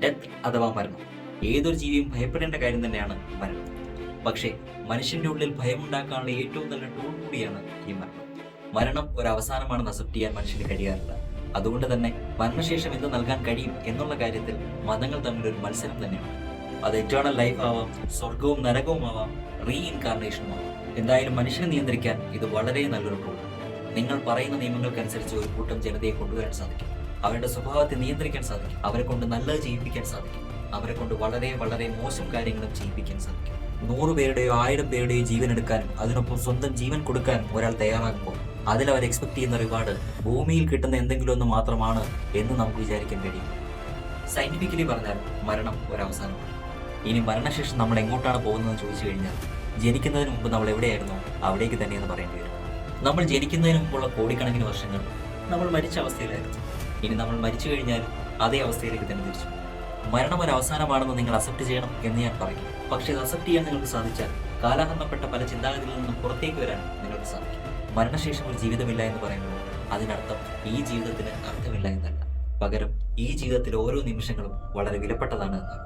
Death അഥവാ മരണം. ഏതൊരു ജീവിയും ഭയപ്പെടേണ്ട കാര്യം തന്നെയാണ് മരണം. പക്ഷേ മനുഷ്യന്റെ ഉള്ളിൽ ഭയമുണ്ടാക്കാനുള്ള ഏറ്റവും നല്ല ടൂൾ കൂടിയാണ് ഈ മരണം. മരണം ഒരു അവസാനമാണെന്ന് അക്സെപ്റ്റ് ചെയ്യാൻ മനുഷ്യന് കഴിയാറില്ല. അതുകൊണ്ട് തന്നെ മരണശേഷം എന്ത് നൽകാൻ കഴിയും എന്നുള്ള കാര്യത്തിൽ മതങ്ങൾ തമ്മിലൊരു മത്സരം തന്നെയാണ്. അത് എറ്റേണൽ ലൈഫ് ആവാം, സ്വർഗവും നരകവും ആവാം, റീഇൻകാർണേഷനും ആവാം. എന്തായാലും മനുഷ്യനെ നിയന്ത്രിക്കാൻ ഇത് വളരെ നല്ലൊരു ടൂളാണ്. നിങ്ങൾ പറയുന്ന നിയമങ്ങൾക്കനുസരിച്ച് ഒരു കൂട്ടം ജനതയെ കൊണ്ടുവരാൻ സാധിക്കും. അവരുടെ സ്വഭാവത്തെ നിയന്ത്രിക്കാൻ സാധിക്കും. അവരെ കൊണ്ട് നല്ലത് ചെയ്യിപ്പിക്കാൻ സാധിക്കും. അവരെ കൊണ്ട് വളരെ വളരെ മോശം കാര്യങ്ങളും ചെയ്യിപ്പിക്കാൻ സാധിക്കും. 100 പേരുടെയോ 1000 പേരുടെയോ ജീവൻ എടുക്കാനും അതിനൊപ്പം സ്വന്തം ജീവൻ കൊടുക്കാനും ഒരാൾ തയ്യാറാകുമ്പോൾ അതിലവർ എക്സ്പെക്ട് ചെയ്യുന്ന റിവാർഡ് ഭൂമിയിൽ കിട്ടുന്ന എന്തെങ്കിലും ഒന്ന് മാത്രമാണ് എന്ന് നമുക്ക് വിചാരിക്കാൻ കഴിയും. സയന്റിഫിക്കലി പറഞ്ഞാൽ മരണം ഒരവസാനമാണ്. ഇനി മരണശേഷം നമ്മൾ എങ്ങോട്ടാണ് പോകുന്നതെന്ന് ചോദിച്ചു കഴിഞ്ഞാൽ ജനിക്കുന്നതിന് മുമ്പ് നമ്മൾ എവിടെയായിരുന്നോ അവിടേക്ക് തന്നെയെന്ന് പറയേണ്ടി വരും. നമ്മൾ ജനിക്കുന്നതിന് മുമ്പുള്ള കോടിക്കണക്കിന് വർഷങ്ങൾ നമ്മൾ മരിച്ച അവസ്ഥയിലായിരുന്നു. ഇനി നമ്മൾ മരിച്ചു കഴിഞ്ഞാൽ അതേ അവസ്ഥയിലേക്ക് തന്നെ തിരിച്ചു. മരണം ഒരു അവസാനമാണെന്ന് നിങ്ങൾ അക്സെപ്റ്റ് ചെയ്യണം എന്ന് ഞാൻ പറയും. പക്ഷേ ഇത് അക്സെപ്റ്റ് ചെയ്യാൻ നിങ്ങൾക്ക് സാധിച്ചാൽ കാലാഹരണപ്പെട്ട പല ചിന്താഗതികളിൽ നിന്നും പുറത്തേക്ക് വരാൻ നിങ്ങൾക്ക് സാധിക്കും. മരണശേഷം ഒരു ജീവിതമില്ല എന്ന് പറയുമ്പോൾ അതിനർത്ഥം ഈ ജീവിതത്തിന് അർത്ഥമില്ല എന്നല്ല, പകരം ഈ ജീവിതത്തിലെ ഓരോ നിമിഷങ്ങളും വളരെ വിലപ്പെട്ടതാണ് എന്നാണ്.